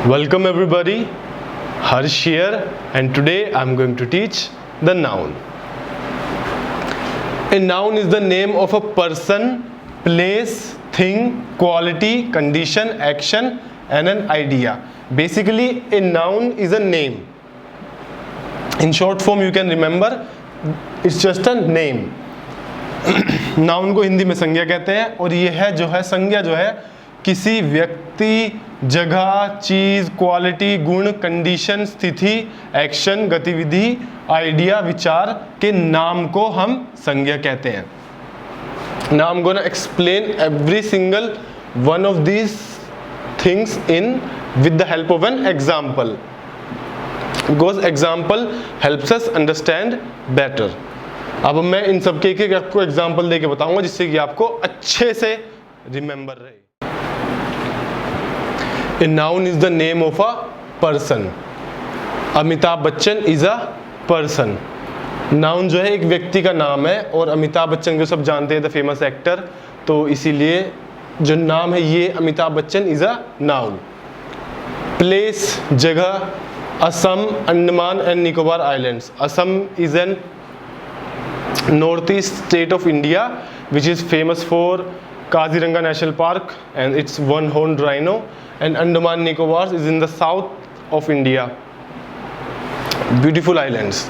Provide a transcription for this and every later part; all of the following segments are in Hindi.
Welcome everybody, Harsh here, and today I'm going to teach the noun. A noun is the name of a person, place, thing, quality, condition, action and an idea. Basically a noun is a name. In short form you can remember, it's just a name. Noun को हिंदी में संज्ञा कहते हैं और ये है जो है संज्ञा जो है किसी व्यक्ति, जगह, चीज, क्वालिटी, गुण, कंडीशन, स्थिति, एक्शन, गतिविधि, आइडिया, विचार के नाम को हम संज्ञा कहते हैं. Now I'm gonna explain every single one of these things with the help of an example, because example helps us understand better. अब मैं इन सब के एक आपको एग्जाम्पल देके बताऊंगा जिससे कि आपको अच्छे से रिमेंबर रहे. A noun is the name of a person. Amitabh Bachchan is a person. Noun जो है एक व्यक्ति का नाम है और अमिताभ बच्चन को सब जानते हैं, द फेमस एक्टर, तो इसीलिए जो नाम है ये Amitabh Bachchan is a noun. Place जगह, Assam, Andaman and Nicobar islands. Assam is an northeast state of India which is famous for Kaziranga National Park and its one-horned rhino, and Andaman Nicobar is in the south of India. Beautiful islands.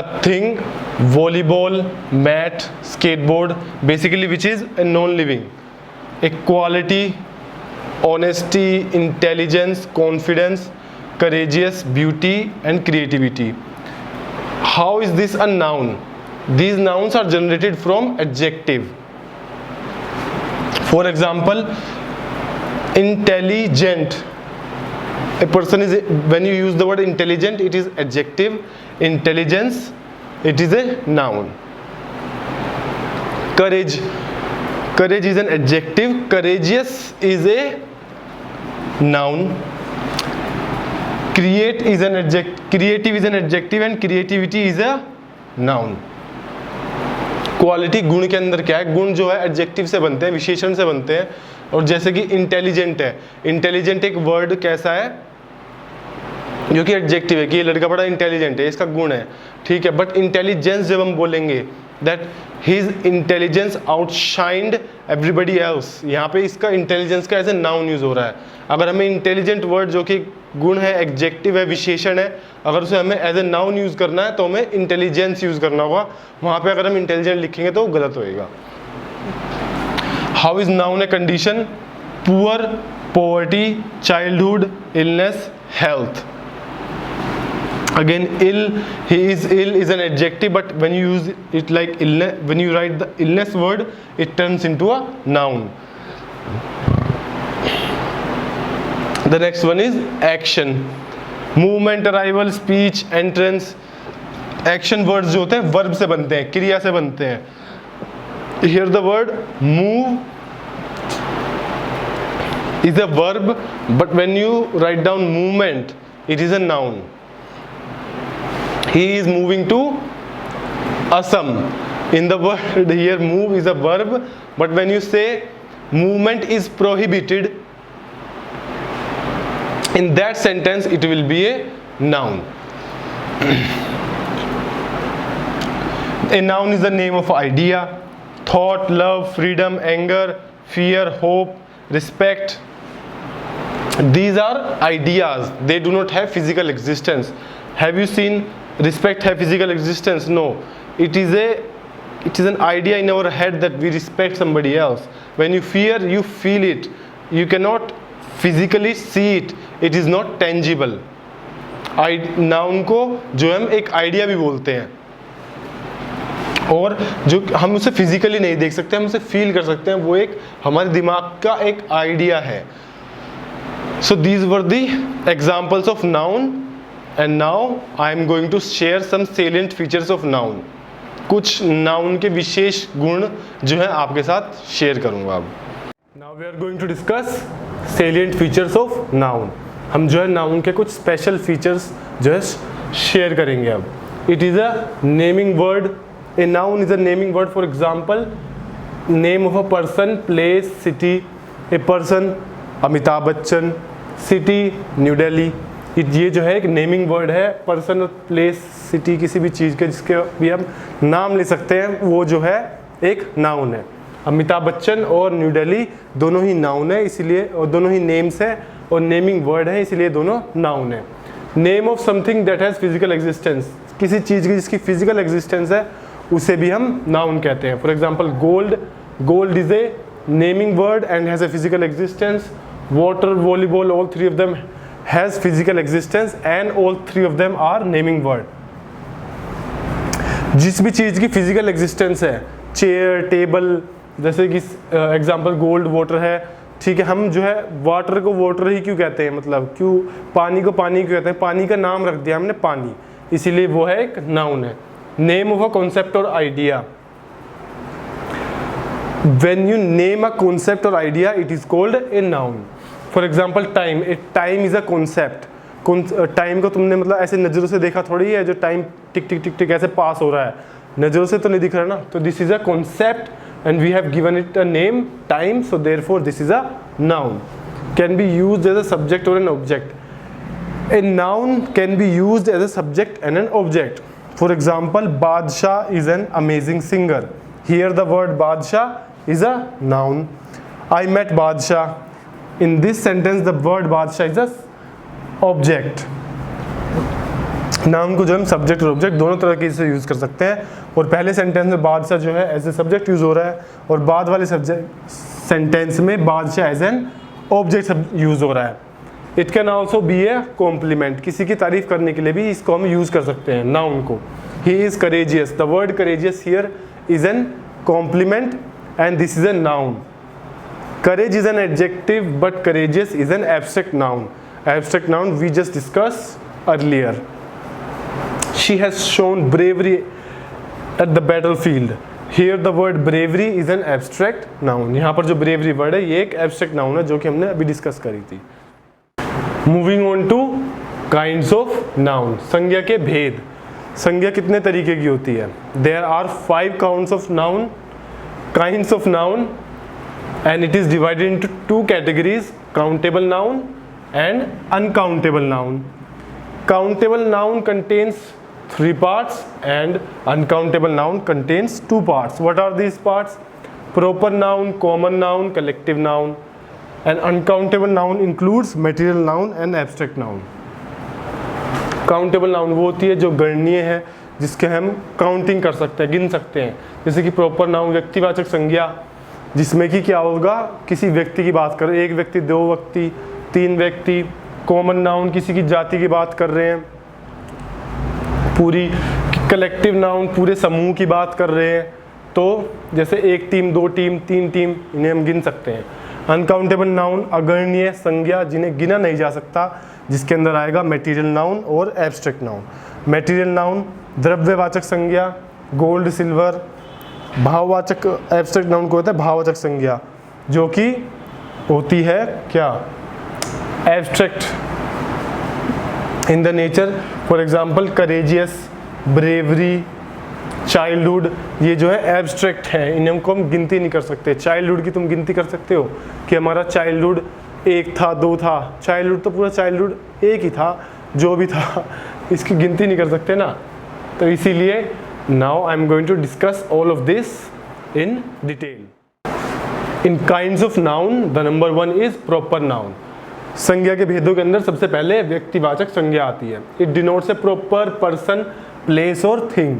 A thing, volleyball, mat, skateboard, basically which is a non-living. A quality, honesty, intelligence, confidence, courageous, beauty and creativity. How is this a noun? These nouns are generated from adjective. For example, intelligent. A person is, when you use the word intelligent, it is adjective. Intelligence, it is a noun. Courage. Courage is an adjective. Courageous is a noun. Create is an adjective. Creative is an adjective and creativity is a noun. Quality गुण के अंदर क्या है? गुण जो है एडजेक्टिव से बनते हैं, विशेषण से बनते हैं. और जैसे कि इंटेलिजेंट है, इंटेलिजेंट एक वर्ड कैसा है जो कि एडजेक्टिव है कि ये लड़का बड़ा इंटेलिजेंट है, इसका गुण है, ठीक है. बट इंटेलिजेंस जब हम बोलेंगे that his intelligence outshined everybody else, यहाँ पे इसका इंटेलिजेंस का एज ए नाउन यूज हो रहा है. अगर हमें इंटेलिजेंट वर्ड जो कि गुण है, एडजेक्टिव है, विशेषण है, अगर उसे हमें एज ए नाउन यूज करना है तो हमें इंटेलिजेंस यूज करना होगा. वहां पे अगर हम इंटेलिजेंट लिखेंगे तो गलत होएगा. How is noun a condition? Poor, poverty, childhood, illness, health. Again, ill, he is ill is an adjective, but when you use it like illness, when you write the illness word, it turns into a noun. The next one is action. Movement, arrival, speech, entrance. Action words जो होते हैं verb से बनते हैं, क्रिया से बनते हैं. Here the word move is a verb, but when you write down movement, it is a noun. He is moving to Assam. In the word here move is a verb, but when you say movement is prohibited, in that sentence it will be a noun. A noun is the name of idea, thought, love, freedom, anger, fear, hope, respect. These are ideas. They do not have physical existence. Have you seen respect have physical existence? No. It is an idea in our head that we respect somebody else. When you fear, you feel it. You cannot physically see it. It is not tangible. Noun को जो हम एक आइडिया भी बोलते हैं, और जो हम उसे फिजिकली नहीं देख सकते, हम उसे फील कर सकते हैं, वो एक हमारे दिमाग का एक आइडिया है. So these were the examples of noun. And now I am going to share some salient features of noun. कुछ नाउन के विशेष गुण जो है आपके साथ शेयर करूंगा अब. Now we are going to discuss salient features of noun. हम जो है नाउन के कुछ स्पेशल फीचर्स जो है शेयर करेंगे अब. It is a naming word. A noun is a naming word. For example, name of a person, place, city. A person, Amitabh Bachchan. City new Delhi, ये जो है एक नेमिंग वर्ड है, पर्सन, प्लेस, सिटी, किसी भी चीज़ के जिसके भी हम नाम ले सकते हैं, वो जो है एक नाउन है। अमिताभ बच्चन और न्यू दिल्ली दोनों ही नाउन है, इसीलिए, और दोनों ही नेम्स है और नेमिंग वर्ड है, इसीलिए दोनों नाउन है। Name of something that has physical existence, किसी चीज़ की जिसकी फिजिकल एग्जिस्टेंस है उसे भी हम नाउन कहते हैं। For example gold, gold is a naming word and has a physical existence. Water, volleyball, all three of them has physical existence and all three of them are naming word. जिस भी चीज़ की फिजिकल एग्जिस्टेंस है, चेयर, टेबल, जैसे कि एग्जाम्पल गोल्ड वाटर है, ठीक है, हम जो है वाटर को वाटर ही क्यों कहते हैं, मतलब क्यों, पानी को पानी क्यों कहते हैं, पानी का नाम रख दिया हमने पानी, इसीलिए वो है एक नाउन है। Name of a concept or idea, when you name a concept or idea it is called a noun. For example time, a time is a concept. Time को तुमने मतलब ऐसे नज़रों से देखा थोड़ी है, जो टाइम टिक टिक टिक टिक ऐसे पास हो रहा है, नज़रों से तो नहीं दिख रहा ना, तो this is a concept and we have given it a name, time, so therefore this is a noun. Can be used as a subject or an object. A noun can be used as a subject and an object. For example, Badshah is an amazing singer. Here the word Badshah is a noun. I met Badshah. In this sentence the word Badshah is a object. Noun को जो हम सब्जेक्ट और ऑब्जेक्ट दोनों तरह के से यूज़ कर सकते हैं, और पहले सेंटेंस में बादशाह जो है एज ए सब्जेक्ट यूज़ हो रहा है, और बाद वाले सब्जेक्ट सेंटेंस में बादशाह एज एन ऑब्जेक्ट यूज़ हो रहा है। It can also be a compliment, किसी की तारीफ करने के लिए भी इसको हम यूज़ कर सकते हैं नाउन को। He is courageous, the word courageous here is an compliment and this is an noun. Courage is an adjective but courageous is an abstract noun. Abstract noun we just discuss earlier. She has shown bravery at the battlefield. Here the word bravery is an abstract noun. यहाँ पर जो bravery word है ये एक abstract noun है जो कि हमने अभी डिस्कस करी थी। Moving on to kinds of noun. संज्ञा के भेद। संज्ञा कितने तरीके की होती है? There are 5 counts of noun, kinds of noun, and it is divided into 2 categories: countable noun and uncountable noun. Countable noun contains 3 parts and uncountable noun contains 2 parts. What are these parts? Proper noun, common noun, collective noun. And uncountable noun includes material noun and abstract noun. Countable noun वो होती है जो गणनीय है, जिसके हम काउंटिंग कर सकते हैं, गिन सकते हैं। जैसे कि प्रॉपर नाउन व्यक्तिवाचक संज्ञा, जिसमें कि क्या होगा, किसी व्यक्ति की बात कर रहे हैं, 1 व्यक्ति, 2 व्यक्ति, 3 व्यक्ति। कॉमन नाउन किसी की जाति की बात कर रहे हैं पूरी। कलेक्टिव नाउन पूरे समूह की बात कर रहे हैं, तो जैसे 1 टीम, 2 टीम, 3 टीम, इन्हें हम गिन सकते हैं। अनकाउंटेबल नाउन अगणनीय संज्ञा, जिन्हें गिना नहीं जा सकता, जिसके अंदर आएगा मटेरियल नाउन और एब्स्ट्रैक्ट नाउन। मटेरियल नाउन द्रव्यवाचक संज्ञा, गोल्ड, सिल्वर। भाववाचक एब्स्ट्रैक्ट नाउन को होता है भाववाचक संज्ञा, जो कि होती है क्या, abstract in the nature. For example courageous, bravery, childhood, ये जो है एब्स्ट्रैक्ट है, इन्हें को हम गिनती नहीं कर सकते। चाइल्डहुड की तुम गिनती कर सकते हो कि हमारा चाइल्डहुड 1 था, 2 था, चाइल्डहुड तो पूरा चाइल्डहुड एक ही था, जो भी था, इसकी गिनती नहीं कर सकते ना। तो इसीलिए now I am going to discuss all of this in detail. In kinds of noun the number 1 is proper noun. संज्ञा के भेदों के अंदर सबसे पहले व्यक्तिवाचक संज्ञा आती है। It denotes A proper person, place और थिंग।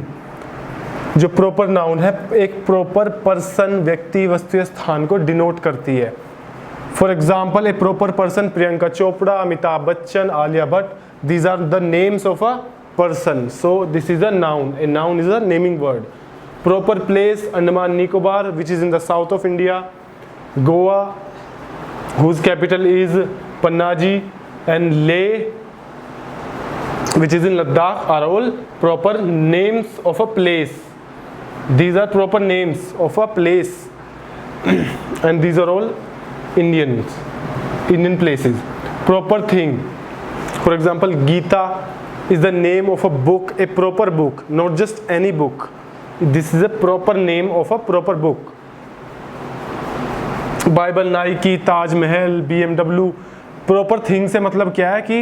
जो प्रॉपर नाउन है एक प्रॉपर पर्सन, व्यक्ति, वस्तु या स्थान को डिनोट करती है। For example a proper person Priyanka Chopra, Amitabh Bachchan, Alia Bhatt, these are the names of a person, so this is a noun. A noun is a naming word. Proper place Andaman Nicobar which is in the south of India, Goa whose capital is Panaji, and Leh which is in Ladakh are all proper names of a place. These are proper names of a place and these are all Indian places. Proper thing, for example Gita is the name of a book, a proper book, not just any book. This is a proper name of a proper book. Bible, Nike, Taj Mahal, BMW, proper thing से मतलब क्या है कि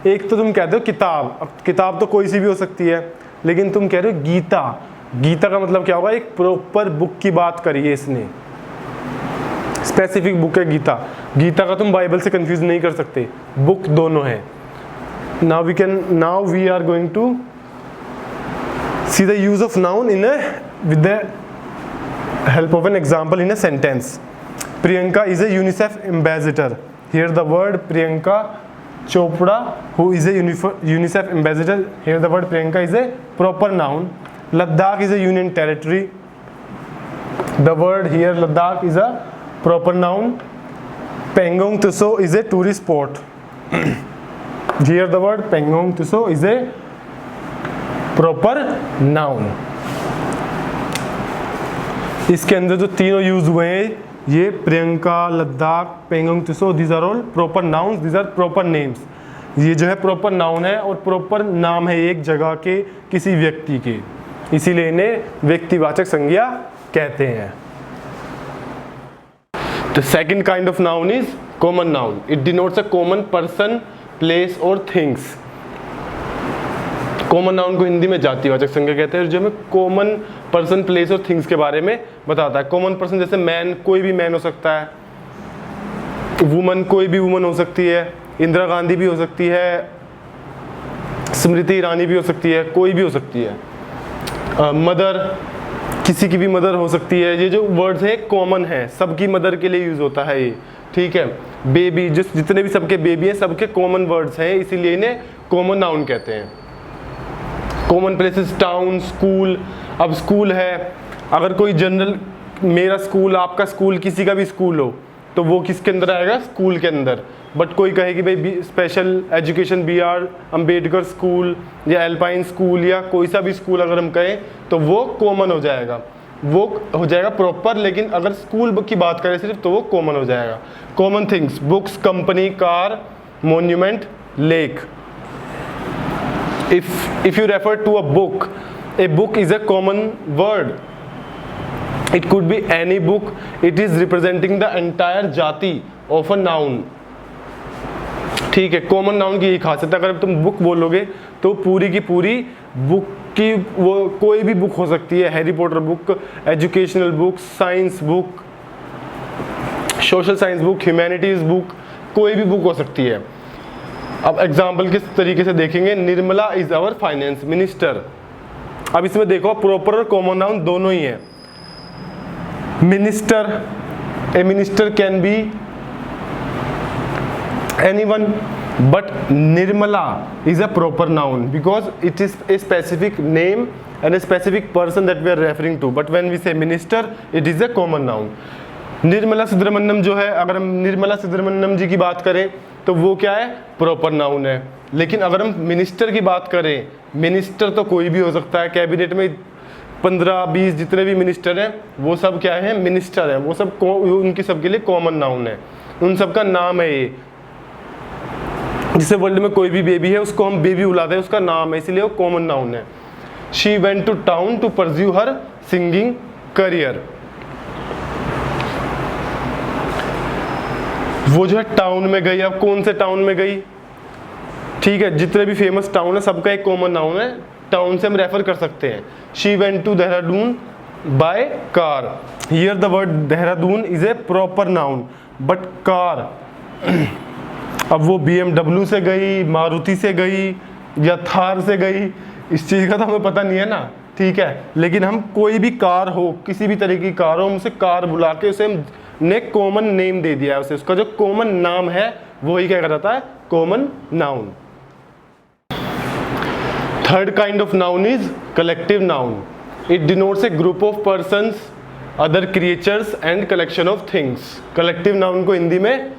एक तो तुम कहते हो किताब, अब किताब तो कोई सी भी हो सकती है, लेकिन तुम कह रहे हो गीता, गीता का मतलब क्या होगा, एक प्रॉपर बुक की बात करी है इसने, स्पेसिफिक बुक है गीता। गीता का तुम बाइबल से कंफ्यूज नहीं कर सकते, बुक दोनों है। Now we are going to see the use of noun in with the help of an example in a sentence. Priyanka is a UNICEF ambassador. Here the word Priyanka Chopra, who is a UNICEF ambassador. Here the word Priyanka is a proper noun. Ladakh is a union territory. The word here Ladakh is a proper noun. Pangong Tso is a tourist spot. Here the word Pangong Tso is a proper noun. इसके अंदर जो तीनों यूज हुए हैं, ये Priyanka, Ladakh, Pangong Tso, these are all proper nouns, these are proper names. ये जो है प्रॉपर नाउन है और प्रॉपर नाम है एक जगह के, किसी व्यक्ति के, इसीलिए इन्हें व्यक्तिवाचक संज्ञा कहते हैं। The second kind of noun is common noun. It denotes a common person, place और थिंग्स। कॉमन नाउन को हिंदी में जातिवाचक संज्ञा कहते हैं, जो हमें कॉमन पर्सन, प्लेस और थिंग्स के बारे में बताता है। कॉमन पर्सन जैसे मैन, कोई भी मैन हो सकता है। वुमन, कोई भी वुमन हो सकती है। इंदिरा गांधी भी हो सकती है, स्मृति ईरानी भी हो सकती है, कोई भी हो सकती है। मदर, किसी की भी मदर हो सकती है। ये जो वर्ड्स है कॉमन है, सबकी मदर के लिए यूज होता है ये, ठीक है। बेबी, जितने भी सबके बेबी हैं, सबके कॉमन वर्ड्स हैं, इसीलिए इन्हें कॉमन नाउन कहते हैं। Common places, town, school. अब स्कूल है, अगर कोई जनरल, मेरा स्कूल, आपका स्कूल, किसी का भी स्कूल हो, तो वो किसके अंदर आएगा, स्कूल के अंदर। बट कोई कहे कि भाई special education BR Ambedkar school या एल्पाइन स्कूल या कोई सा भी स्कूल अगर हम कहें, तो वो कॉमन हो जाएगा, वो हो जाएगा प्रॉपर। लेकिन अगर स्कूल की बात करें सिर्फ, तो वो कॉमन हो जाएगा। Common things, books, company, car, monument, lake. If you refer to a book is a common word. It could be any book. It is representing the entire जाति of a noun. ठीक है, कॉमन नाउन की यही खासियत है। अगर तुम बुक बोलोगे तो पूरी की पूरी बुक की, वो कोई भी बुक हो सकती है। Harry Potter book, educational book, science book, social science book, humanities book, कोई भी बुक हो सकती है। अब एग्जाम्पल किस तरीके से देखेंगे, Nirmala is our finance minister. अब इसमें देखो प्रॉपर और कॉमन नाउन दोनों ही है। Minister, a minister can be anyone, but Nirmala is a proper noun because it is a specific name and a specific person that we are referring to. But when we say minister, it is a common noun. Nirmala Sitharaman जो है, अगर हम निर्मला सीतारमण जी की बात करें तो वो क्या है, प्रॉपर नाउन है। लेकिन अगर हम मिनिस्टर की बात करें, मिनिस्टर तो कोई भी हो सकता है। कैबिनेट में 15-20 जितने भी मिनिस्टर हैं, वो सब क्या है, मिनिस्टर है। वो सब उनकी सबके लिए कॉमन नाउन है, उन सब का नाम है ये। जिसे वर्ल्ड में कोई भी बेबी है, उसको हम बेबी बुलाते हैं, उसका नाम है, इसलिए वो कॉमन नाउन है। She went to town to pursue her singing career. वो जो है टाउन में गई। अब कौन से टाउन में गई, ठीक है, जितने भी फेमस टाउन है सबका एक कॉमन नाउन है, टाउन से हम रेफर कर सकते हैं। She went to Dehradun by car. Here the word Dehradun is a proper noun, but car, अब वो BMW से गई, मारुति से गई या थार से गई, इस चीज़ का तो हमें पता नहीं है ना, ठीक है। लेकिन हम कोई भी कार हो, किसी भी तरह की कार हो, हम उसे कार बुला के उसे हम ने कॉमन नेम दे दिया है उसे, उसका जो कॉमन नाम है वो ही क्या कहलाता है, common noun. Third kind of noun is collective noun. It denotes A group of persons, other creatures and collection of things. Collective noun को हिंदी में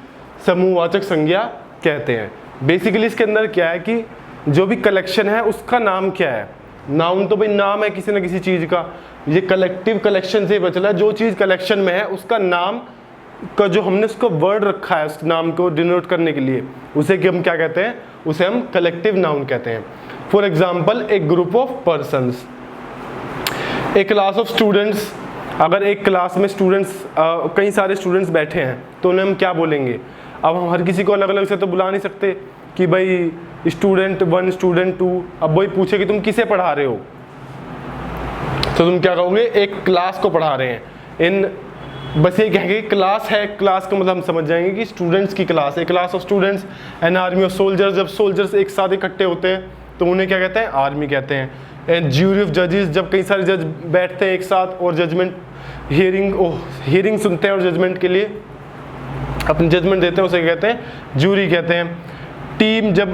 समूहवाचक संज्ञा कहते हैं। बेसिकली इसके अंदर क्या है कि जो भी कलेक्शन है उसका नाम क्या है। नाउन तो भाई नाम है किसी न किसी चीज़ का, ये कलेक्टिव कलेक्शन से बचला है। जो चीज़ कलेक्शन में है उसका नाम का जो हमने उसको वर्ड रखा है उस नाम को डिनोट करने के लिए, उसे कि हम क्या कहते हैं, उसे हम कलेक्टिव नाउन कहते हैं। For example A group of persons, A class of students. अगर एक क्लास में स्टूडेंट्स कई सारे स्टूडेंट्स बैठे हैं तो उन्हें हम क्या बोलेंगे, अब हम हर किसी को अलग अलग से तो बुला नहीं सकते कि भाई स्टूडेंट 1 स्टूडेंट 2, अब वही पूछे कि तुम किसे पढ़ा रहे हो, तो तुम क्या कहोगे, एक क्लास को पढ़ा रहे हैं। बस ये कहेंगे क्लास है, क्लास का मतलब हम समझ जाएंगे कि स्टूडेंट्स की क्लास है, class of students. N army of soldiers, जब सोल्जर्स एक साथ इकट्ठे होते हैं तो उन्हें क्या कहते हैं, आर्मी कहते हैं। एंड ज्यूरी ऑफ जजेस, जब कई सारे जज बैठते हैं एक साथ और जजमेंट हियरिंग सुनते हैं और जजमेंट के लिए अपनी जजमेंट देते हैं, उसे कहते हैं ज्यूरी कहते हैं। टीम, जब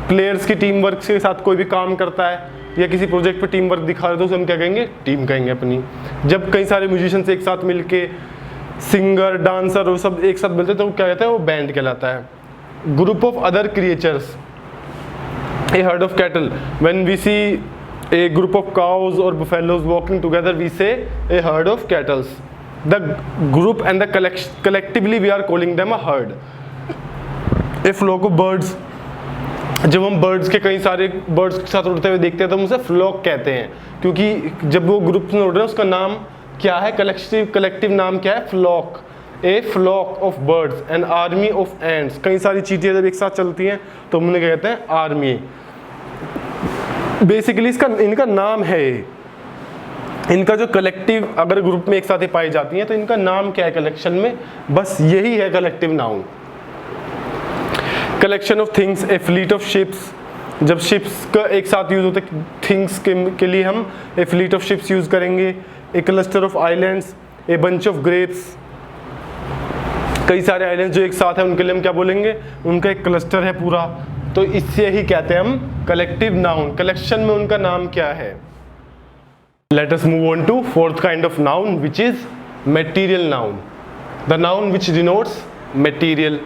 प्लेयर्स की टीम वर्क के साथ कोई भी काम करता है या किसी प्रोजेक्ट पे टीम वर्क दिखा रहे तो उसे हम क्या कहेंगे, टीम कहेंगे अपनी। जब कई सारे म्यूजिशियंस एक साथ मिलके, सिंगर, डांसर, वो सब एक साथ मिलते हैं तो क्या कहता है, वो बैंड कहलाता है। Group of other creatures, a herd of cattle, when we see a group of cows or buffaloes walking together we say a herd of cattle. The group and the collectively we are calling them a herd. A flock of birds, जब हम बर्ड्स के कई सारे बर्ड्स के साथ उड़ते हुए देखते हैं तो हम उसे फ्लॉक कहते हैं, क्योंकि जब वो ग्रुप में उड़ रहे हैं उसका नाम क्या है, कलेक्टिव नाम क्या है, flock. A flock of birds, an army of ants, कई सारी चीटियाँ जब एक साथ चलती हैं तो हम उन्हें कहते हैं आर्मी। बेसिकली इनका नाम है, इनका जो कलेक्टिव अगर ग्रुप में एक साथ ही पाई जाती हैं तो इनका नाम क्या है कलेक्शन में, बस यही है collective noun. Collection of things, A fleet of ships, जब शिप्स का एक साथ यूज होता है थिंग्स के लिए हम ए फ्लीट ऑफ शिप्स यूज करेंगे। ए cluster of islands, a bunch of grapes, कई सारे आइलैंड्स जो एक साथ हैं उनके लिए हम क्या बोलेंगे, उनका एक क्लस्टर है पूरा, तो इससे ही कहते हैं हम कलेक्टिव नाउन। कलेक्शन में उनका नाम क्या है। Let us move on to fourth kind of noun which is material noun, the noun which denotes material.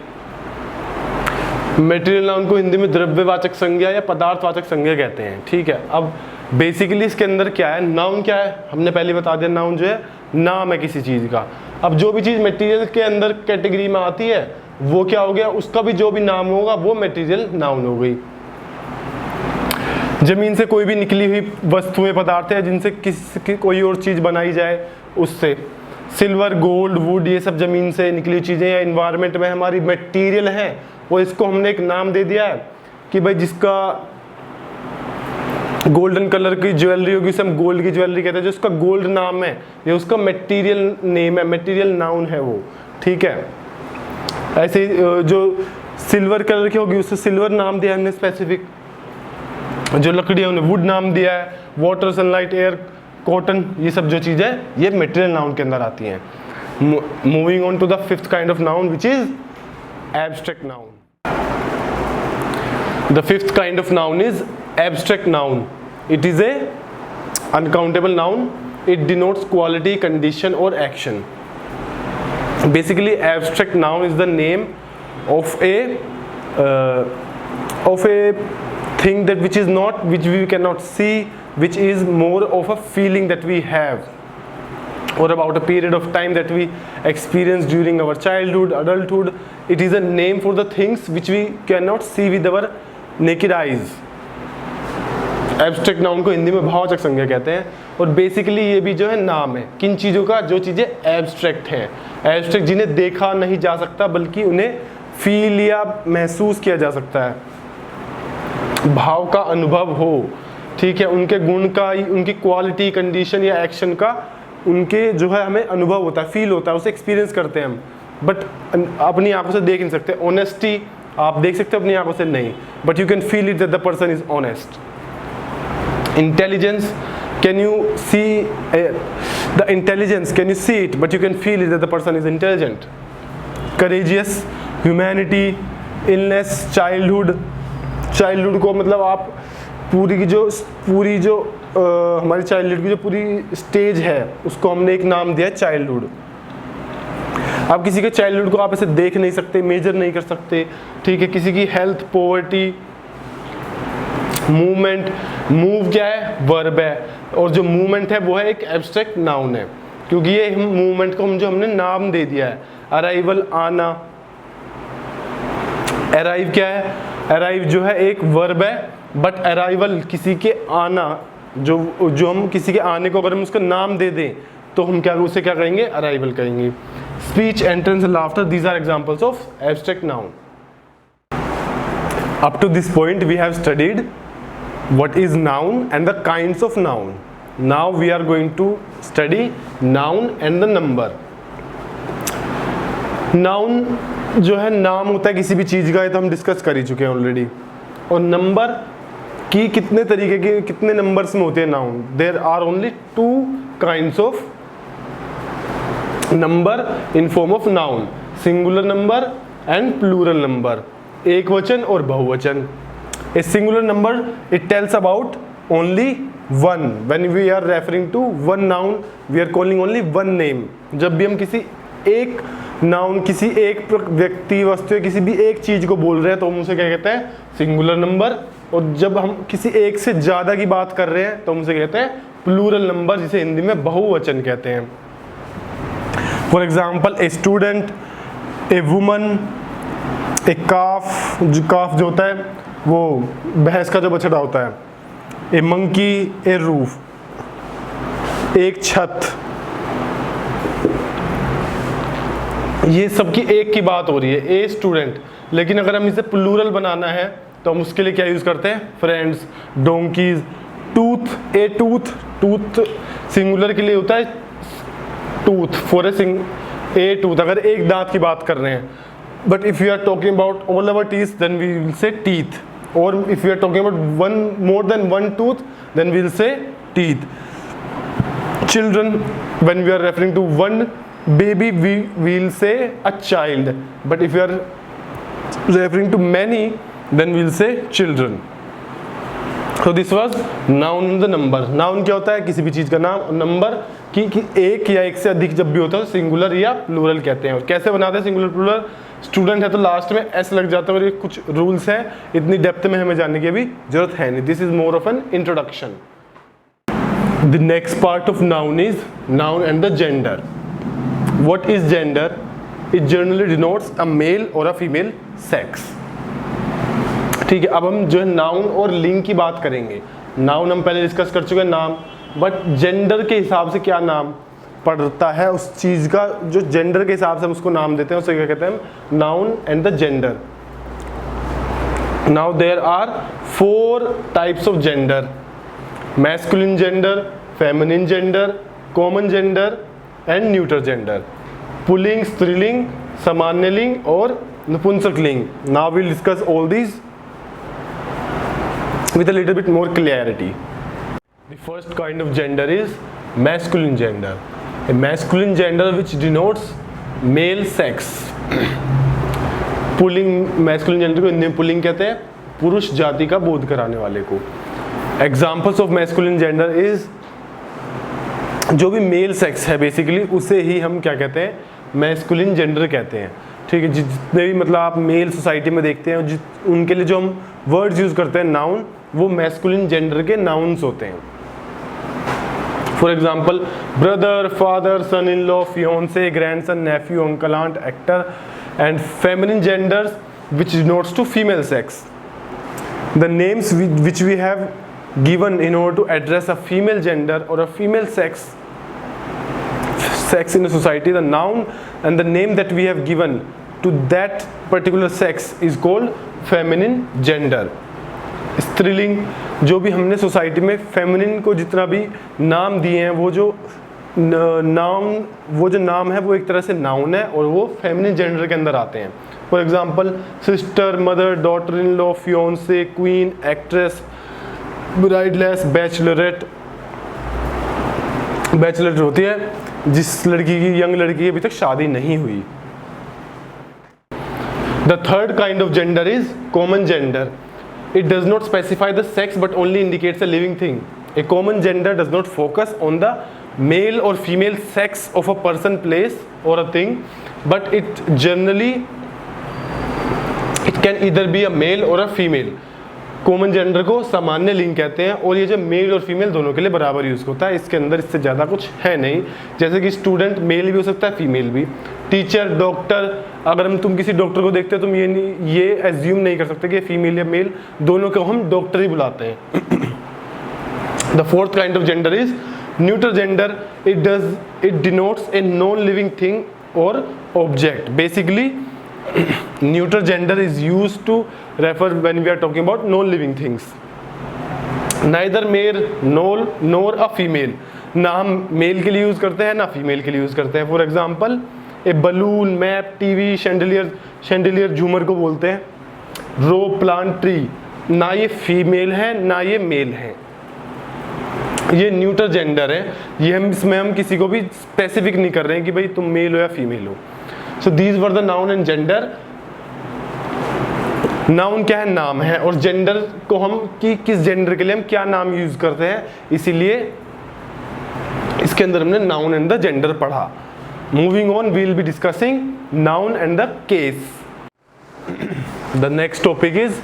Material noun को हिंदी में द्रव्यवाचक संज्ञा या पदार्थवाचक संज्ञा कहते हैं, ठीक है। अब बेसिकली इसके अंदर क्या है, नाउन क्या है, हमने पहले बता दिया, नाउन जो है नाम है किसी चीज का। अब जो भी चीज मटेरियल के अंदर कैटेगरी में आती है वो क्या हो गया, उसका भी जो भी नाम होगा वो मटेरियल नाउन हो गई। जमीन से कोई भी निकली हुई वस्तुएं, पदार्थ है जिनसे किसी कोई और चीज बनाई जाए, उससे सिल्वर, गोल्ड, वुड, ये सब जमीन से निकली हुई चीजें या इन्वायरमेंट में हमारी मटेरियल है, वो इसको हमने एक नाम दे दिया है कि भाई जिसका गोल्डन कलर की ज्वेलरी होगी उसे हम गोल्ड की ज्वेलरी कहते हैं, जो उसका गोल्ड नाम है ये उसका मटेरियल नेम है, मटेरियल नाउन है वो, ठीक है। ऐसे जो सिल्वर कलर की होगी उससे सिल्वर नाम दिया हमने स्पेसिफिक, जो लकड़ी है उन्हें वुड नाम दिया है, वाटर, सनलाइट, एयर, कॉटन, ये सब जो चीज़ें ये मटेरियल नाउन के अंदर आती हैं। Moving on to the fifth kind of noun which is abstract noun. The fifth kind of noun is abstract noun. It is a uncountable noun. It denotes quality, condition or action. Basically, abstract noun is the name of a thing that which we cannot see, which is more of a feeling that we have, or about a period of time that we experience during our childhood, adulthood. It is a name for the things which we cannot see with our naked eyes. Abstract noun को हिंदी में भाववाचक संज्ञा कहते हैं, और बेसिकली ये भी जो है नाम है किन चीज़ों का, जो चीज़ें एब्स्ट्रैक्ट हैं, एब्स्ट्रैक्ट जिन्हें देखा नहीं जा सकता बल्कि उन्हें फील या महसूस किया जा सकता है, भाव का अनुभव हो, ठीक है, उनके गुण का, उनकी क्वालिटी, कंडीशन या एक्शन का उनके जो है हमें अनुभव होता है, फील होता है, उसे एक्सपीरियंस करते हैं हम, बट अपनी आंखों से देख नहीं सकते। ऑनेस्टी आप देख सकते हो अपनी आंखों से नहीं, but you can feel it that the person is honest. Intelligence, can you see the intelligence, can you see it but you can feel it that the person is intelligent. Courageous, humanity, illness, childhood को मतलब आप पूरी जो हमारी चाइल्डहुड की जो पूरी स्टेज है उसको हमने एक नाम दिया है चाइल्डहुड। आप किसी के चाइल्डहुड को आप ऐसे देख नहीं सकते, मेजर नहीं कर सकते, ठीक है। किसी की हेल्थ, पॉवर्टी, मूवमेंट, मूव क्या है, वर्ब है, और जो मूवमेंट है वो है एक एब्स्ट्रैक्ट नाउन है, क्योंकि ये मूवमेंट को हमने नाम दे दिया है। अराइवल, आना, अराइव क्या है, अराइव जो है एक वर्ब है, बट अराइवल किसी के आना, जो हम किसी के आने को अगर हम उसका नाम दे दें तो हम उसे क्या कहेंगे, अराइवल कहेंगे। speech, entrance, laughter, these are examples of abstract noun. Up to this point we have studied what is noun and the kinds of noun. Now we are going to study noun and the number. Noun जो है नाम होता है किसी भी चीज़ का, ये तो हम डिस्कस कर ही चुके हैं ऑलरेडी. और नंबर की कितने तरीके के, कितने नंबर्स में होते हैं noun. There are only 2 kinds of number in form of noun, singular number and plural number, एक वचन और बहुवचन. A singular number it tells about only one. When we are referring to one noun we are calling only one name. जब भी हम किसी एक नाउन, किसी एक व्यक्ति, वस्तु या किसी भी एक चीज को बोल रहे हैं तो हम उसे क्या कहते हैं, सिंगुलर नंबर. और जब हम किसी एक से ज्यादा की बात कर रहे हैं तो हम उसे कहते हैं प्लूरल नंबर, जिसे हिंदी में बहुवचन कहते हैं. For example a student, a woman, a calf, जो काफ जो होता है वो भैंस का जो बछड़ा होता है, ए मंकी, ए रूफ, एक छत. ये सबकी एक की बात हो रही है, ए स्टूडेंट. लेकिन अगर हम इसे प्लूरल बनाना है तो हम उसके लिए क्या यूज करते हैं, फ्रेंड्स, डोंकीज, टूथ, ए टूथ. टूथ सिंगुलर के लिए होता है टूथ, फॉर ए टूथ, अगर एक दांत की बात कर रहे हैं. But if you are talking about all our teeth then we will say teeth. और if you are talking about one more than one tooth then we will say teeth. Children, when we are referring to one baby we will say a child, but if you are referring to many then we'll say children. So this was noun and the number. noun क्या होता है, किसी भी चीज का नाम. और नंबर कि एक या एक से अधिक जब भी होता है सिंगुलर या प्लूरल कहते हैं. और कैसे बनाते हैं सिंगुलर प्लूरल, स्टूडेंट है तो लास्ट में एस लग जाता है. और ये कुछ रूल्स हैं, इतनी डेप्थ में हमें जानने की अभी जरूरत है नहीं. This is more of an introduction. The next part of noun is noun and the gender. What is gender? It generally denotes a male or a female sex. ठीक है, अब हम जो है नाउन और लिंग की बात करेंगे. नाउन हम पहले डिस्कस कर चुके हैं, नाम. बट जेंडर के हिसाब से क्या नाम पड़ता है उस चीज का, जो जेंडर के हिसाब से हम उसको नाम देते हैं उसे क्या कहते हैं, noun and the gender. Now there are 4 types of gender: masculine gender, feminine gender, common gender and neuter gender. पुल्लिंग, स्त्रीलिंग, सामान्य लिंग और नपुंसक लिंग. Now we will discuss all these with a little bit more clarity. The first kind of gender is masculine gender. A masculine gender which denotes male sex. Pulling, masculine gender को हिंदी में पुल्लिंग कहते हैं, पुरुष जाति का बोध कराने वाले को. Examples of masculine gender is जो भी मेल सेक्स है बेसिकली उसे ही हम क्या कहते हैं, मैस्कुलिन जेंडर कहते हैं. ठीक है, जितने भी मतलब आप मेल सोसाइटी में देखते हैं उनके लिए जो हम वर्ड्स यूज करते हैं नाउन, वो मैस्कुलिन जेंडर के नाउन्स होते हैं. For example brother, father, son in law, fiance, grandson, nephew, uncle, aunt, actor. And feminine genders which denotes to female sex. The names which we have given in order to address a female gender or a female sex in a society, the noun and the name that we have given to that particular sex is called feminine gender. स्त्रीलिंग, जो भी हमने सोसाइटी में फेमिनिन को जितना भी नाम दिए हैं, वो जो नाम है वो एक तरह से नाउन है और वो फेमिनिन जेंडर के अंदर आते हैं. For example sister, mother, daughter in law, fiancee, queen, actress, brideless, bachelorette. Bachelorette होती है जिस लड़की की, यंग लड़की की अभी तक शादी नहीं हुई. The third kind of gender is common gender. It does not specify the sex but only indicates a living thing. A common gender does not focus on the male or female sex of a person, place or a thing, but it generally it can either be a male or a female. Common gender को सामान्य लिंग कहते हैं और ये जो मेल और फीमेल दोनों के लिए बराबर यूज होता है. इसके अंदर इससे ज़्यादा कुछ है नहीं. जैसे कि स्टूडेंट मेल भी हो सकता है, फीमेल भी. टीचर, डॉक्टर, अगर तुम किसी डॉक्टर को देखते हो तुम ये एज्यूम नहीं कर सकते कि फीमेल या मेल, दोनों को हम डॉक्टर ही बुलाते हैं. The fourth kind of gender is neutral gender. It denotes a non living thing or object. Basically neuter gender is used to refer when we are talking about non-living things. Neither male nor a female. ना हम मेल के लिए यूज करते हैं ना फीमेल के लिए यूज करते हैं. For example A balloon, map, TV, chandelier झूमर को बोलते हैं. रोप, प्लांट, ट्री, ना ये फीमेल है ना ये मेल है, ये न्यूटर जेंडर है. ये इसमें हम किसी को भी स्पेसिफिक नहीं कर रहे हैं कि भाई तुम मेल हो या फीमेल हो. So these were the noun and gender. Noun क्या है? नाम है. और जेंडर को हम किस जेंडर के लिए हम क्या नाम यूज करते हैं, इसीलिए इसके अंदर हमने नाउन एंड द जेंडर पढ़ा. Moving on, we will be discussing noun and the case. The next topic is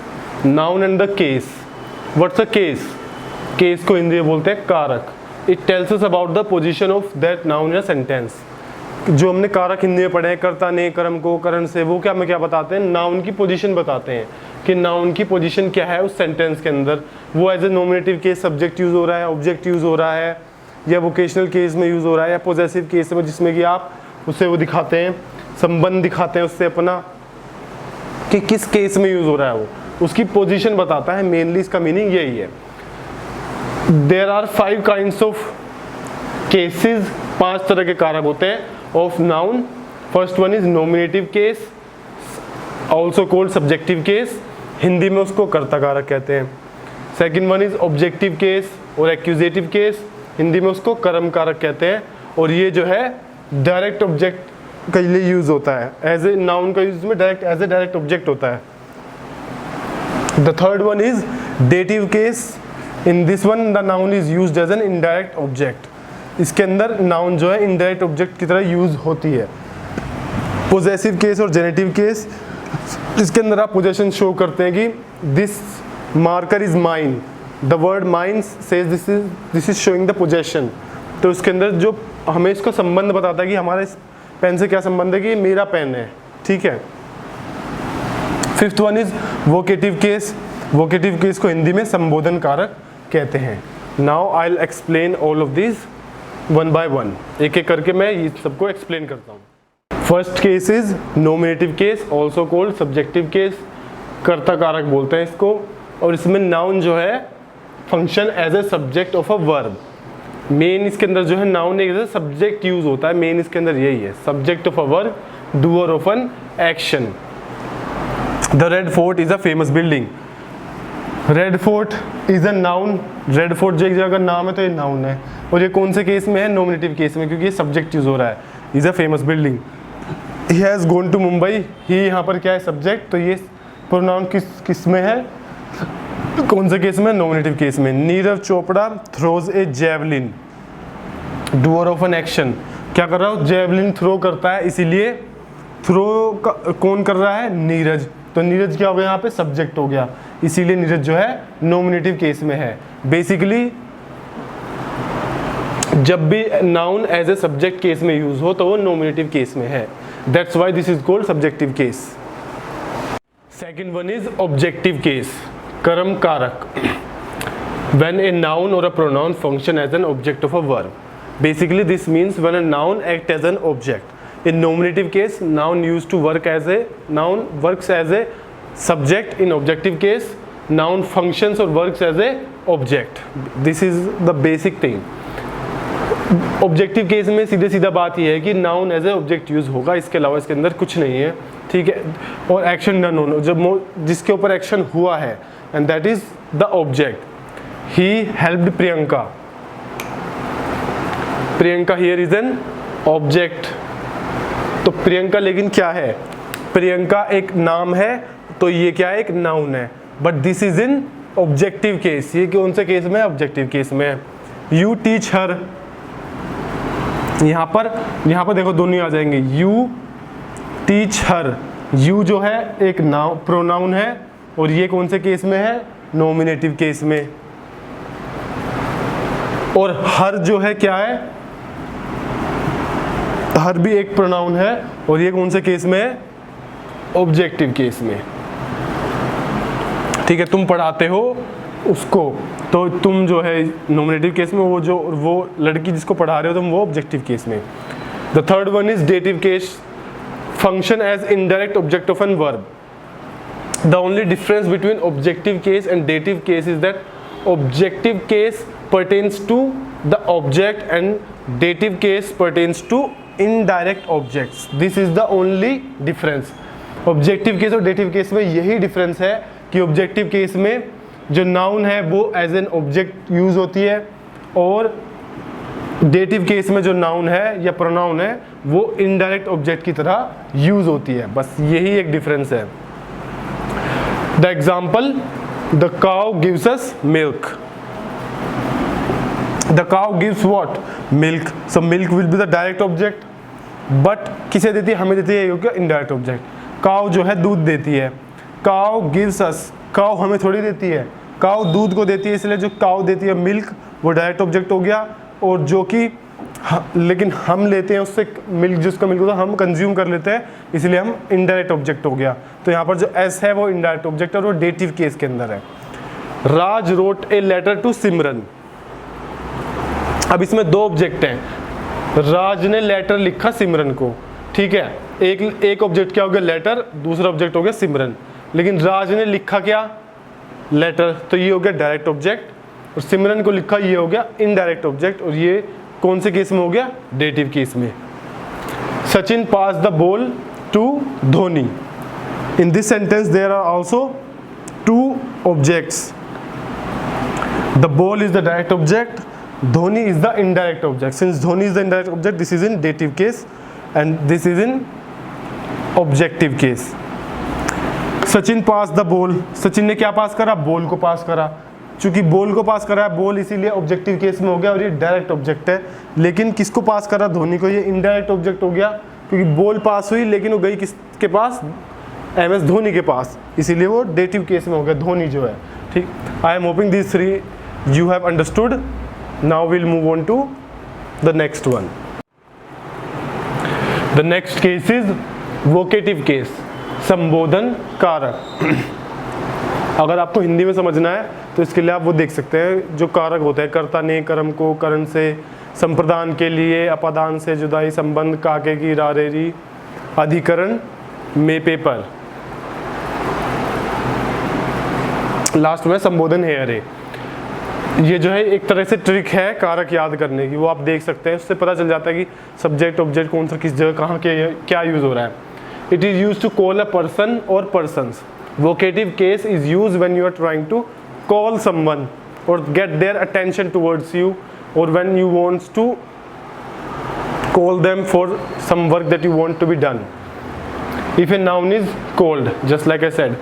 noun and the case. What's a case? Case को हिंदी में बोलते हैं कारक. It tells us about the position of that noun in a sentence. जो हमने कारक हिंदी में पढ़े हैं, कर्ता ने, कर्म को, करण से, वो क्या में क्या बताते हैं? नाउन की पोजीशन बताते हैं कि नाउन की पोजीशन क्या है उस सेंटेंस के अंदर. वो as a nominative case subject use हो रहा है, ऑब्जेक्ट यूज हो रहा है, या वोकेशनल केस में यूज हो रहा है, या पोजेसिव केस में जिसमें कि आप उससे वो दिखाते हैं, संबंध दिखाते हैं उससे अपना, कि किस केस में यूज हो रहा है वो, उसकी पोजीशन बताता है. मेनली इसका मीनिंग यही है. There are 5 kinds of cases. 5 तरह के कारक होते हैं of noun. First one is nominative case, also called subjective case. Hindi में उसको कर्ता कारक कहते हैं. Second one is objective case और एक्यूजेटिव केस. हिंदी में उसको कर्म कारक कहते हैं. और ये जो है डायरेक्ट ऑब्जेक्ट के लिए यूज होता है. एज ए नाउन का यूज में direct as a direct object होता है. The third one is dative case. In this one the noun is used as an indirect object. इसके अंदर नाउन जो है इनडायरेक्ट ऑब्जेक्ट की तरह यूज होती है. पोजेसिव केस और जेनेटिव केस, इसके अंदर आप पोजेशन शो करते हैं कि this marker is mine. The word mine says this is showing the possession. तो इसके अंदर जो हमें इसको संबंध बताता है कि हमारे इस पेन से क्या संबंध है, कि ये मेरा पेन है. ठीक है. Fifth one is vocative case. Vocative case को हिंदी में संबोधन कारक कहते हैं. Now I will explain all of this one by one. एक एक करके मैं ये सबको एक्सप्लेन करता हूँ. First case is nominative case, also called subjective case. कर्ता कारक बोलते हैं इसको. और इसमें नाउन जो है function as a subject of a verb. Main इसके अंदर जो है noun as a subject use होता है. मेन इसके अंदर यही है, subject of a verb, doer of an action. The Red Fort is a famous building. Red Fort is a noun. Red Fort जो एक जगह का नाम है तो ये नाउन है. और ये कौन से केस में है? नॉमिनेटिव केस में, क्योंकि ये सब्जेक्ट यूज हो रहा है. Is a famous building. He has gone to Mumbai. He यहाँ पर क्या है? सब्जेक्ट. तो ये प्रोनाउन किस में है? कौन से केस में? नॉमिनेटिव केस में. Neeraj Chopra throws A javelin. Doer of an action. क्या कर रहा हूँ? जेवलिन थ्रो करता है, इसीलिए थ्रो कौन कर रहा है? नीरज. तो नीरज क्या हो गया? यहाँ पे सब्जेक्ट हो गया, इसीलिए नीरज जो है नॉमिनेटिव केस में है. बेसिकली जब भी noun as a subject case में यूज हो तो वो नॉमिनेटिव केस में है. That's why this is called subjective case. Second one is objective case, कर्म कारक. व्हेन ए नाउन और a pronoun function as an object of a verb. Basically this means when a noun act as an object. In nominative case, noun used to work as a noun works as a subject. In objective case, noun functions or works as a object. This is the basic thing. Objective case में सीधे सीधा बात यह है कि noun as a object use होगा, इसके अलावा इसके अंदर कुछ नहीं है. ठीक है. और action done होना, जब जिसके ऊपर action हुआ है, and that is the object. He helped Priyanka. Priyanka here is an object. तो प्रियंका लेकिन क्या है? प्रियंका एक नाम है, तो ये क्या है? एक नाउन है. But this is in objective case. ये कौन से केस में? ऑब्जेक्टिव केस में. यू टीच हर. यहाँ पर देखो दोनों आ जाएंगे. You teach her. यू जो है एक नाउन प्रोनाउन है, और ये कौन से केस में है? नॉमिनेटिव केस में. और हर जो है क्या है? हर भी एक प्रोनाउन है, और ये कौन से केस में है? ऑब्जेक्टिव केस में. ठीक है. तुम पढ़ाते हो उसको, तो तुम जो है नॉमिनेटिव केस में, वो लड़की जिसको पढ़ा रहे हो तुम वो ऑब्जेक्टिव केस में. The third one is dative case. function as indirect object of an verb. The only difference between objective case and dative case is that objective case pertains to the object and dative case pertains to indirect objects. This is the only difference. Objective case और डेटिव केस में यही डिफरेंस है कि ऑब्जेक्टिव केस में जो नाउन है वो एज एन ऑब्जेक्ट यूज होती है और डेटिव केस में जो नाउन है या प्रोनाउन है वो इनडायरेक्ट ऑब्जेक्ट की तरह यूज होती है. बस यही एक डिफरेंस है. The example, the cow gives us milk. The cow gives what? Milk. So milk will be the direct object, but किसे देती है? हमें देती है ये इनडायरेक्ट ऑब्जेक्ट. काउ जो है दूध देती है. काउ गिव्स अस, काउ हमें थोड़ी देती है, काउ दूध को देती है, इसलिए जो काउ देती है मिल्क वो डायरेक्ट ऑब्जेक्ट हो गया. और जो कि लेकिन हम लेते हैं उससे मिल्क, जिसका मिल्क होता है हम कंज्यूम कर लेते हैं, इसलिए हम इनडायरेक्ट ऑब्जेक्ट हो गया. तो यहाँ पर जो एस है वो इनडायरेक्ट ऑब्जेक्ट है और वो डेटिव केस के अंदर है. राज रोट ए लेटर टू सिमरन. अब इसमें दो ऑब्जेक्ट हैं. राज ने लेटर लिखा सिमरन को, ठीक है. एक ऑब्जेक्ट क्या हो गया? लेटर. दूसरा ऑब्जेक्ट हो गया सिमरन. लेकिन राज ने लिखा क्या? लेटर. तो ये हो गया डायरेक्ट ऑब्जेक्ट और सिमरन को लिखा ये हो गया इनडायरेक्ट ऑब्जेक्ट. और ये कौन से केस में हो गया? डेटिव केस में. Sachin pass the ball to Dhoni. In this sentence there are also two objects. The ball is the direct object, Dhoni is the indirect object. Since Dhoni is the indirect object, this is in dative case and this is in objective case. Sachin passed the ball. Sachin ने क्या पास करा? बॉल को पास करा. चूंकि बॉल को पास करा है बॉल, इसीलिए ऑब्जेक्टिव केस में हो गया और ये डायरेक्ट ऑब्जेक्ट है. लेकिन किसको पास करा? धोनी को. ये इनडायरेक्ट ऑब्जेक्ट हो गया क्योंकि बॉल पास हुई लेकिन वो गई किसके पास? एम एस धोनी के पास, इसीलिए वो डेटिव केस में हो गया धोनी जो है. ठीक. I am hoping this three you have understood. Now we'll move on to the next one. The next case is vocative case, संबोधन कारक. अगर आपको हिंदी में समझना है तो इसके लिए आप वो देख सकते हैं जो कारक होते हैं. कर्ता ने कर्म को करण से, संप्रदान के लिए, अपादान से जुदाई, संबंध, काके की रारेरी, अधिकरण में पेपर. लास्ट में संबोधन है अरे. ये जो है एक तरह से ट्रिक है कारक याद करने की, वो आप देख सकते हैं. उससे पता चल जाता है कि सब्जेक्ट ऑब्जेक्ट कौन सा किस जगह कहाँ के क्या यूज हो रहा है. It is use to call a person or persons. Vocative case is use when you are trying to call someone or get their attention towards you, और when you wants to call them for some work that you want to be done. If a noun is called, just like I said,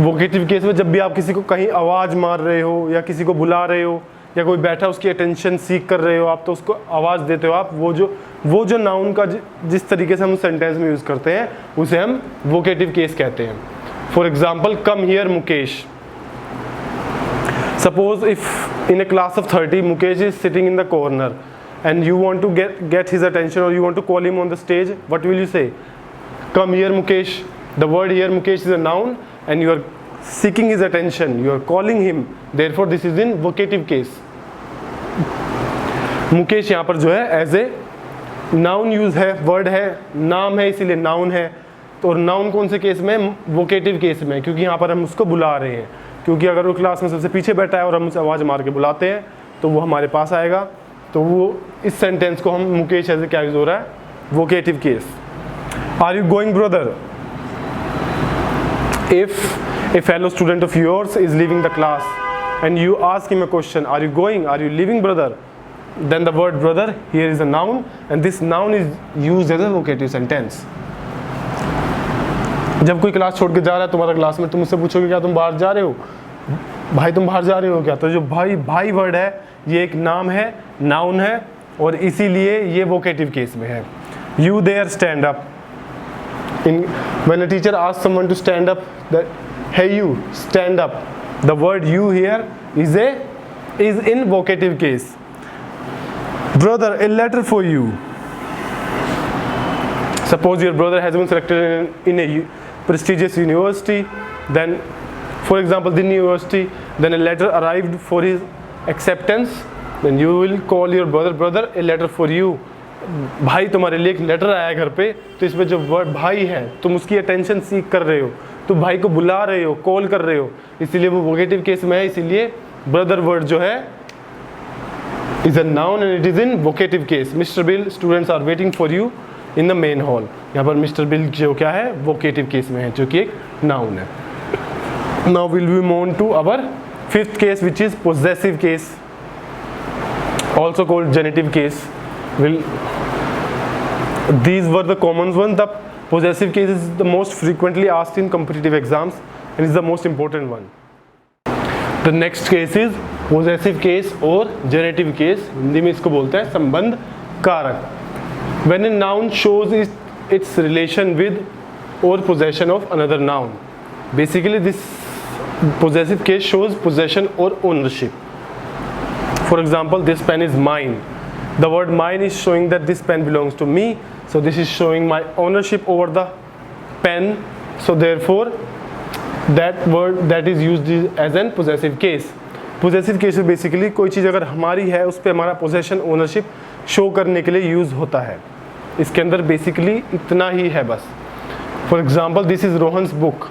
vocative case में जब भी आप किसी को कहीं आवाज़ मार रहे हो या किसी को बुला रहे हो या कोई बैठा उसकी अटेंशन सीख कर रहे हो आप, तो उसको आवाज़ देते हो आप. वो जो नाउन का जिस तरीके से हम सेंटेंस में यूज़ करते हैं उसे हम वोकेटिव केस कहते हैं. For example, come here Mukesh. Suppose if in a class of 30 Mukesh is sitting in the corner and you want to get his attention or you want to call him on the stage, what will you say? Come here Mukesh. The word here Mukesh is a noun and you are seeking his attention, you are calling him, therefore this is in vocative case. Mukesh यहाँ पर जो है एज ए नाउन यूज है, वर्ड है, नाम है इसीलिए नाउन है. तो नाउन कौन से केस में? वोकेटिव केस में, क्योंकि यहाँ पर हम उसको बुला रहे हैं. क्योंकि अगर वो क्लास में सबसे पीछे बैठा है और हम उसे आवाज़ मार के बुलाते हैं तो वो हमारे पास आएगा. तो वो इस सेंटेंस को हम मुकेश एज ए क्या यूज हो रहा है? Vocative case. Are you going brother? If a fellow student of yours is leaving the class and you ask him a question, are you going, are you leaving brother, then the word brother here is a noun and this noun is used as a vocative sentence. जब कोई क्लास छोड़ के जा रहा है तुम्हारा क्लास में, तुम उससे पूछोगे क्या तुम बाहर जा रहे हो? भाई तुम बाहर जा रहे हो क्या? तो जो भाई वर्ड है ये एक नाम है, नाउन है और इसीलिए ये वोकेटिव केस में है. You there stand up. When a teacher asks someone to stand up, that hey you stand up, the word you here is in vocative case. Brother, a letter for you. Suppose your brother has been selected in a prestigious university, then for example the university, then a letter arrived for his acceptance, then you will call your brother, a letter for you. भाई तुम्हारे लिए एक लेटर आया घर पे, तो इसमें जो वर्ड भाई है तुम उसकी अटेंशन सीख कर रहे हो, तुम भाई को बुला रहे हो, कॉल कर रहे हो, इसीलिए वो वोकेटिव केस में है। इसीलिए ब्रदर वर्ड जो है is a noun and it is in vocative case. Mister Bill, students are waiting for you in the main hall. यहाँ पर मिस्टर बिल जो क्या है वोकेटिव केस में है, जो कि एक नाउन है। Now will we move on to our fifth case which is possessive case, also called genitive case. These were the common ones. The possessive case is the most frequently asked in competitive exams and is the most important one. The next case is possessive case और genitive case. हिंदी में इसको बोलते हैं संबंध कारक. When a noun shows its relation with or possession of another noun. Basically this possessive case shows possession or ownership. For example, this pen is mine. The word mine is showing that this pen belongs to me. So this is showing my ownership over the pen. So therefore, that word that is used as an possessive case. Possessive case is basically कोई चीज़ अगर हमारी है उस पर हमारा possession ownership show करने के लिए use होता है। इसके अंदर basically इतना ही है बस। For example, this is Rohan's book.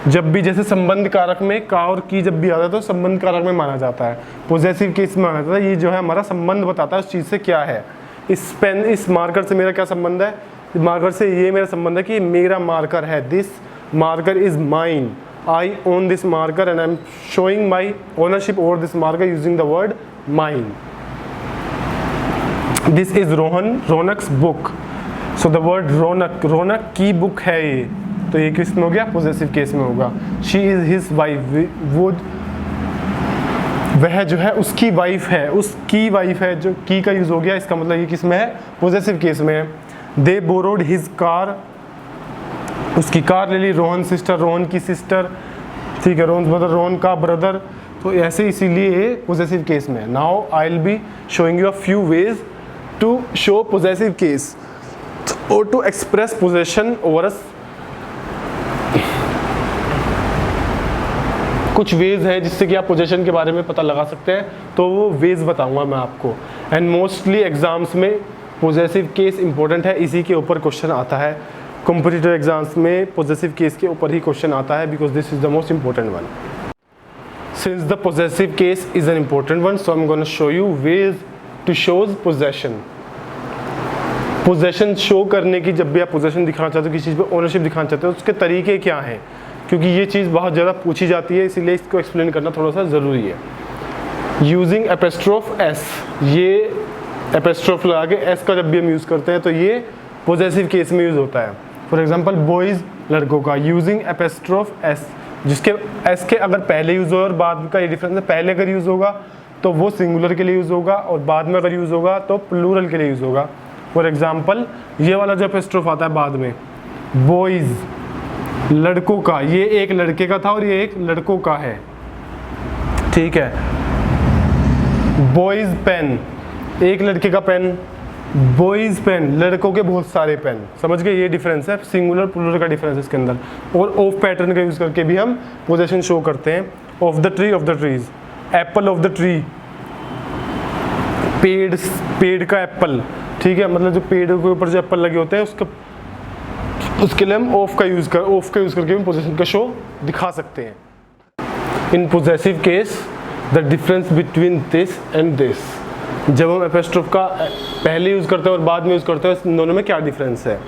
जब भी जैसे संबंध कारक में का और की जब भी आता है तो संबंध कारक में माना जाता है, पोजेसिव केस में माना जाता है। ये जो है हमारा संबंध बताता है उस चीज़ से क्या है। इस पेन, इस मार्कर से मेरा क्या संबंध है, मार्कर से ये मेरा संबंध है कि मेरा मार्कर है। This marker is mine, I own this marker and I am showing my ownership over this marker using the word mine. This is Rohan, Raunak's book. So the word Raunak, Raunak की बुक है ये, तो ये किस में हो गया, पोजेसिव केस में होगा। शी इज हिज वाइफ, वो वह जो है उसकी वाइफ है, उसकी वाइफ है, जो की का यूज हो गया, इसका मतलब ये किस में है, पोजेसिव केस में है। दे बोरोड हिज कार, उसकी कार ले ली। रोहन सिस्टर, रोहन की सिस्टर, ठीक है, रोहन ब्रदर, रोहन का ब्रदर, तो ऐसे इसीलिए पोजेसिव केस में है। Now I will be showing you a few ways to show possessive case or to express possession over a. कुछ वेज है जिससे कि आप पोजेशन के बारे में पता लगा सकते हैं, तो वो वेज बताऊंगा मैं आपको। एंड मोस्टली एग्जाम्स में पोजेसिव केस इंपॉर्टेंट है, इसी के ऊपर क्वेश्चन आता है। कॉम्पिटिटिव एग्जाम्स में पोजेसिव केस के ऊपर ही क्वेश्चन आता है, because this is the most important one. Since the possessive case is an important one, so I am gonna show you ways to shows possession. Possession show करने की, जब भी आप पोजेशन दिखाना चाहते हो, किसी चीज़ पर ओनरशिप दिखाना चाहते हो, उसके तरीके क्या हैं, क्योंकि ये चीज़ बहुत ज़्यादा पूछी जाती है, इसीलिए इसको एक्सप्लेन करना थोड़ा सा ज़रूरी है। यूजिंग एपिस्ट्रोफ एस, ये एपिस्ट्रोफ लगा के एस का जब भी हम यूज़ करते हैं तो ये पोजेसिव केस में यूज़ होता है। फॉर एग्जांपल बॉयज़, लड़कों का, यूजिंग एपिस्ट्रोफ एस, जिसके एस के अगर पहले यूज़ हो और बाद का ये डिफरेंस है, पहले अगर यूज़ होगा तो वो सिंगुलर के लिए यूज़ होगा और बाद में अगर यूज़ होगा तो प्लूरल के लिए यूज़ होगा। फॉर एग्जाम्पल ये वाला जो एपिस्ट्रोफ आता है बाद में, बॉयज़, लड़कों का, ये एक लड़के का था और ये एक लड़कों का है, ठीक है। बॉयज पेन, एक लड़के का पेन, बॉयज पेन, लड़कों के बहुत सारे पेन, समझ गए, ये डिफरेंस है, सिंगुलर प्लूरल का डिफरेंस इसके अंदर। और ऑफ पैटर्न का यूज करके भी हम पोजेशन शो करते हैं। Of the tree, of the trees, Apple of the tree, पेड़ का एप्पल, ठीक है, मतलब जो पेड़ के ऊपर जो एप्पल लगे होते हैं उसके लिए हम ऑफ का यूज करके हम पोजेशन का शो दिखा सकते हैं। In possessive case the difference between this and this, जब हम एपिस्ट्रोफ का पहले यूज करते हैं और बाद में यूज करते हैं, इन दोनों में क्या डिफरेंस है।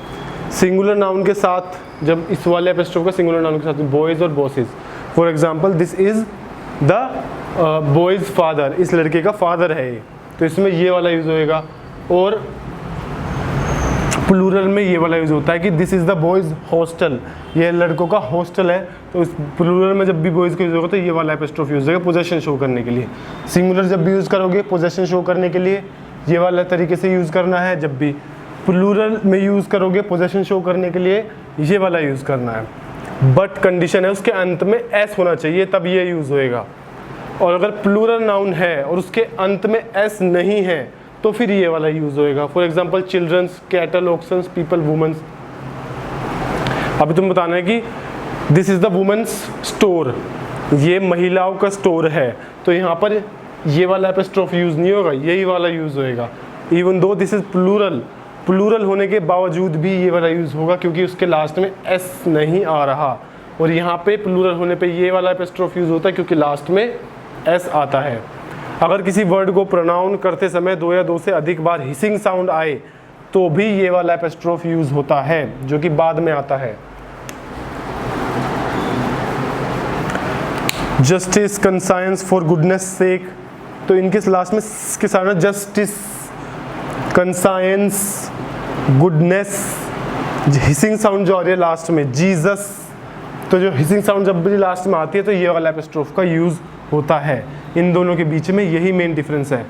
सिंगुलर नाउन के साथ, जब इस वाले एपिस्ट्रोफ का सिंगुलर नाउन के साथ बॉयज और bosses, for example this is the boys father, इस लड़के का फादर है ये, तो इसमें ये वाला यूज होएगा। और प्लूरल में ये वाला यूज होता है कि this is the boys hostel, ये लड़कों का हॉस्टल है, तो इस प्लूरल में जब भी बॉयज का यूज होगा तो ये वाला एपिस्ट्रोफ यूज होगा पोजेशन शो करने के लिए। सिंगुलर जब भी यूज करोगे पोजेशन शो करने के लिए ये वाला तरीके से यूज करना है, जब भी प्लूरल में यूज करोगे पोजेशन शो करने के लिए ये वाला यूज करना है। बट कंडीशन है उसके अंत में एस होना चाहिए, तब ये यूज होएगा। और अगर प्लूरल नाउन है और उसके अंत में एस नहीं है तो फिर ये वाला यूज होएगा। For example childrens, cattle, auctions, people, womens. अभी तुम बताना है कि this is the womens store, ये महिलाओं का स्टोर है, तो यहाँ पर ये वाला एपिस्ट्रोफ यूज नहीं होगा, यही वाला यूज होएगा। Even though this is plural, plural होने के बावजूद भी ये वाला यूज़ होगा क्योंकि उसके लास्ट में एस नहीं आ रहा, और यहाँ पे प्लूरल होने पे ये वाला एपिस्ट्रोफ यूज़ होता है क्योंकि लास्ट में एस आता है। अगर किसी वर्ड को प्रोनाउन करते समय 2 या 2 से अधिक बार हिसिंग साउंड आए तो भी ये वाला एपिस्ट्रोफ यूज़ होता है, जो कि बाद में आता है। जस्टिस, कंसाइंस, फॉर गुडनेस सेक, तो इनके लास्ट में के साथ justice, conscience, goodness, hissing sound जो आ रही है लास्ट में, जीसस, तो जो हिसिंग साउंड जब भी लास्ट में आती है तो ये वाला एपिस्ट्रोफ का यूज़ होता है। इन दोनों के बीच में यही मेन डिफरेंस है।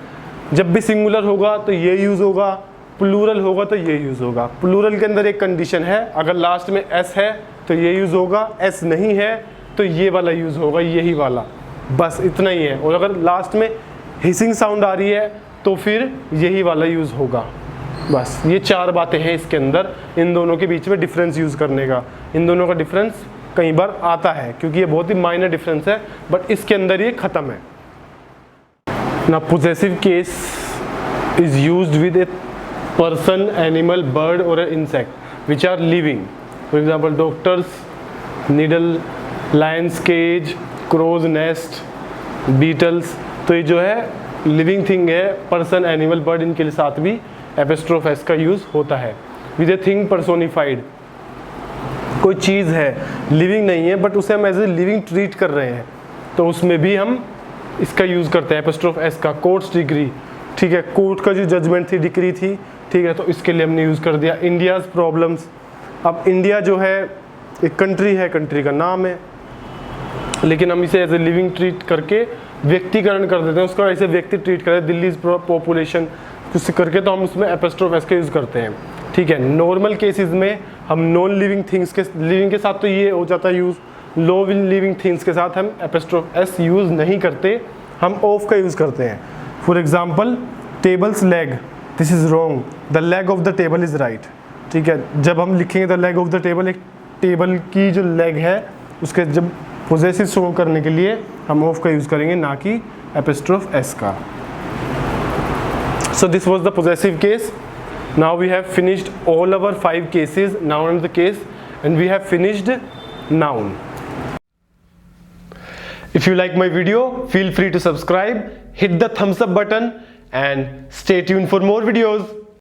जब भी सिंगुलर होगा तो ये यूज़ होगा, प्लूरल होगा तो ये यूज़ होगा। प्लूरल के अंदर एक कंडीशन है, अगर लास्ट में एस है तो ये यूज़ होगा, एस नहीं है तो ये वाला यूज़ होगा, यही वाला, बस इतना ही है। और अगर लास्ट में हिसिंग साउंड आ रही है तो फिर यही वाला यूज़ होगा। बस ये 4 बातें हैं इसके अंदर, इन दोनों के बीच में डिफरेंस यूज़ करने का। इन दोनों का डिफरेंस कई बार आता है क्योंकि ये बहुत ही माइनर डिफरेंस है, बट इसके अंदर ये ख़त्म है ना। Possessive case is used with a person, animal, bird or insect which are living. For example doctor's, needle, lion's cage, crow's nest, beetles, तो ये जो है लिविंग थिंग है, पर्सन, एनिमल, बर्ड, इनके साथ भी एपिस्ट्रोफ एस का यूज़ होता है। विद ए थिंग पर्सोनिफाइड, कोई चीज़ है, लिविंग नहीं है बट उसे हम एज ए लिविंग ट्रीट कर रहे हैं, तो उसमें भी हम इसका यूज़ करते हैं एपिस्ट्रोफ एस का। कोर्ट्स डिग्री, ठीक है, कोर्ट का जो जजमेंट थी, डिक्री थी, ठीक है, तो इसके लिए हमने यूज़ कर दिया। इंडियाज़ प्रॉब्लम्स, अब इंडिया जो है एक कंट्री है, कंट्री का नाम है, लेकिन हम इसे एज ए लिविंग ट्रीट करके व्यक्तिकरण कर देते हैं, उसका ऐसे व्यक्ति ट्रीट करते हैं, दिल्ली पॉपुलेशन कुछ करके, तो हम उसमें एपिस्ट्रोफ एस का यूज़ करते हैं, ठीक है। नॉर्मल केसेस में हम नॉन लिविंग थिंग्स के, लिविंग के साथ तो ये हो जाता है यूज़, लो लिविंग थिंग्स के साथ हम एपिस्ट्रोफ एस यूज़ नहीं करते, हम ऑफ का यूज़ करते हैं। For example tables leg, this is wrong, the leg of the table is right, ठीक है। जब हम लिखेंगे the leg of the table, एक टेबल की जो लेग है उसके जब पोजेसिव शो करने के लिए हम ऑफ का यूज़ करेंगे, ना कि एपिस्ट्रोफ एस का। So this was the possessive case. Now we have finished all our 5 cases, noun and the case, and we have finished noun. If you like my video, feel free to subscribe, hit the thumbs up button and stay tuned for more videos.